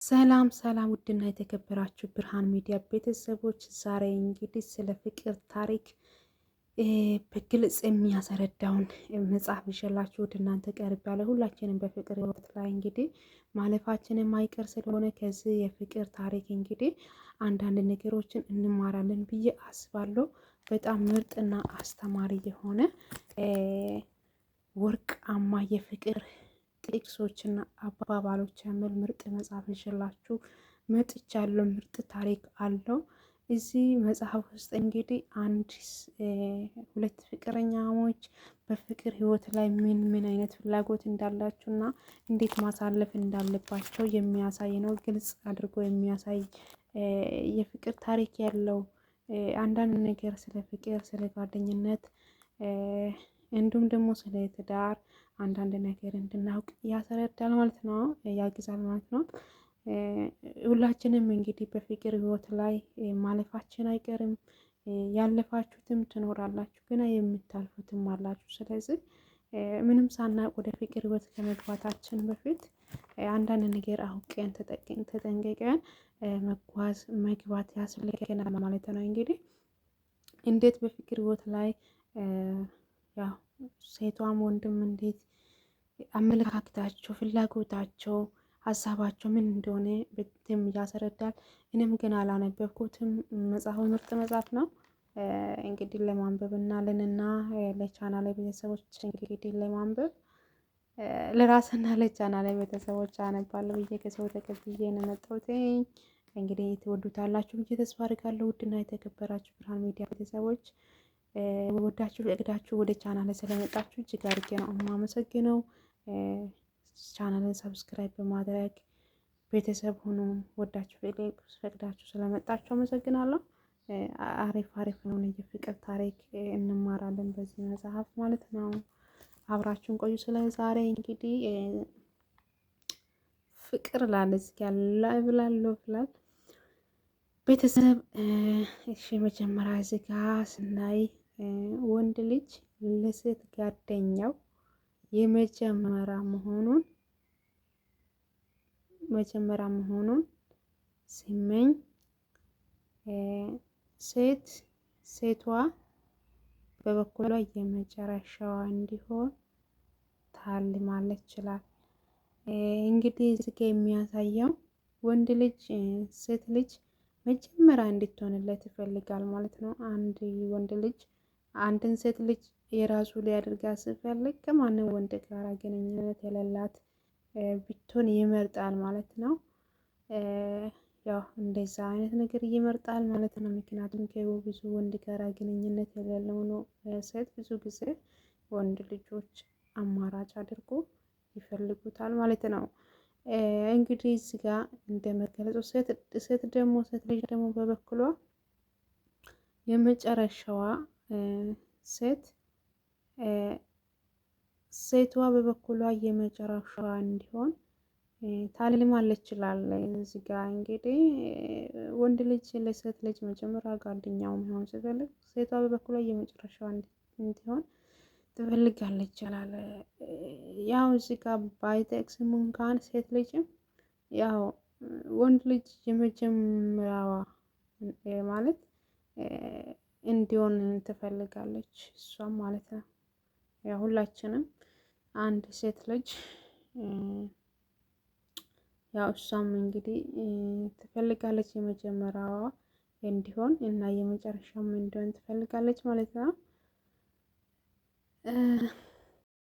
ሰላም ሰላም ውድና የተከበራችሁ ብርሃን ሚዲያ ቤተሰቦች፣ ዛሬ እንግዲህ ስለ ፍቅር ታሪክ በግልጽ የሚያስረዳውን መጽሐፍ ይዤላችሁ ወደ እናንተ ቀርቤያለሁ። ሁላችንም በፍቅር ህይወት ላይ እንግዲህ ማለፋችን የማይቀር ስለሆነ ከዚህ የፍቅር ታሪክ እንግዲህ አንዳንድ ነገሮችን እንማራለን ብዬ አስባለሁ። በጣም ምርጥና አስተማሪ የሆነ ወርቃማ የፍቅር ጥቅሶችና አባባሎች የሚል ምርጥ መጽሐፍ ይዤላችሁ መጥቻለሁ። ምርጥ ታሪክ አለው እዚህ መጽሐፍ ውስጥ እንግዲህ ሁለት ፍቅረኛሞች በፍቅር ህይወት ላይ ምን አይነት ፍላጎት እንዳላቸው እና እንዴት ማሳለፍ እንዳለባቸው የሚያሳይ ነው። ግልጽ አድርጎ የሚያሳይ የፍቅር ታሪክ ያለው አንዳንድ ነገር ስለ ፍቅር፣ ስለ ጓደኝነት እንዲሁም ደግሞ ስለ ትዳር አንዳንድ ነገር እንድናውቅ ያስረዳል ማለት ነው፣ ያግዛል ማለት ነው። ሁላችንም እንግዲህ በፍቅር ህይወት ላይ ማለፋችን አይቀርም። ያለፋችሁትም ትኖራላችሁ፣ ግን የምታልፉትም አላችሁ። ስለዚህ ምንም ሳናውቅ ወደ ፍቅር ህይወት ከመግባታችን በፊት አንዳንድ ነገር አውቀን ተጠንቅቀን መግባት ያስፈልገናል ማለት ነው። እንግዲህ እንዴት በፍቅር ህይወት ላይ ያው ሴቷም ወንድም እንዴት አመለካከታቸው፣ ፍላጎታቸው፣ ሀሳባቸው ምን እንደሆነ በትም ያስረዳል። እኔም ግን አላነበብኩትም። መጽሐፉ ምርጥ መጽሐፍ ነው። እንግዲህ ለማንበብ እና ለቻናል ቤተሰቦች እንግዲህ ለማንበብ ለራስና ለቻናል ቤተሰቦች አነባለሁ ብዬ ከሰው ተቀብዬ ነው የመጣሁት። እንግዲህ ትወዱታላችሁ ብዬ ተስፋ አድርጋለሁ። ውድና የተከበራችሁ ብርሃን ሚዲያ ቤተሰቦች ወዳችሁ ፈቅዳችሁ ወደ ቻናል ስለመጣችሁ እጅግ አድርጌ ነው የማመሰግነው። ቻናልን ሰብስክራይብ በማድረግ ቤተሰብ ሆኖ ወዳችሁ ፈቅዳችሁ ስለመጣችሁ አመሰግናለሁ። አሪፍ የሆነ የፍቅር ታሪክ እንማራለን በዚህ መጽሐፍ ማለት ነው። አብራችሁን ቆዩ። ስለ ዛሬ እንግዲህ ፍቅር ላለች ያለ ብላለሁ ብላል ቤተሰብ። እሺ መጀመሪያ እዚህ ጋ ስናይ ወንድ ልጅ ለሴት ጓደኛው የመጀመሪያ መሆኑን ሲመኝ ሴቷ በበኩሏ የመጨረሻዋ እንዲሆን ታልማለች ይችላል። እንግዲህ እዚህ ጋ የሚያሳየው ወንድ ልጅ ሴት ልጅ መጀመሪያ እንድትሆንለት ይፈልጋል ማለት ነው። አንድ ወንድ ልጅ አንድን ሴት ልጅ የራሱ ሊያደርጋት ሲፈልግ ከማንም ወንድ ጋር ግንኙነት የሌላት ብትሆን ይመርጣል ማለት ነው። ያው እንደዛ አይነት ነገር ይመርጣል ማለት ነው። ምክንያቱም ከብዙ ወንድ ጋር ግንኙነት የሌለው ነው ሴት ብዙ ጊዜ ወንድ ልጆች አማራጭ አድርጎ ይፈልጉታል ማለት ነው። እንግዲህ እዚህ ጋር እንደመገለጹ ሴት ልጅ ደግሞ በበኩሏ የመጨረሻዋ ሴቷ በበኩሏ የመጨረሻዋ እንዲሆን ታልማለች ይችላል። እዚህ ጋር እንግዲህ ወንድ ልጅ ለሴት ልጅ መጀመሪያ ጓደኛው መሆን ሲፈልግ ሴቷ በበኩሏ የመጨረሻዋ እንዲሆን ትፈልጋለች ይችላል። ያው እዚህ ጋር ባይጠቅስም እንኳን ሴት ልጅም ያው ወንድ ልጅ የመጀመሪያዋ ማለት እንዲሆን ትፈልጋለች እሷም ማለት ነው። ያው ሁላችንም አንድ ሴት ልጅ ያው እሷም እንግዲህ ትፈልጋለች የመጀመሪያዋ እንዲሆን እና የመጨረሻም እንዲሆን ትፈልጋለች ማለት ነው።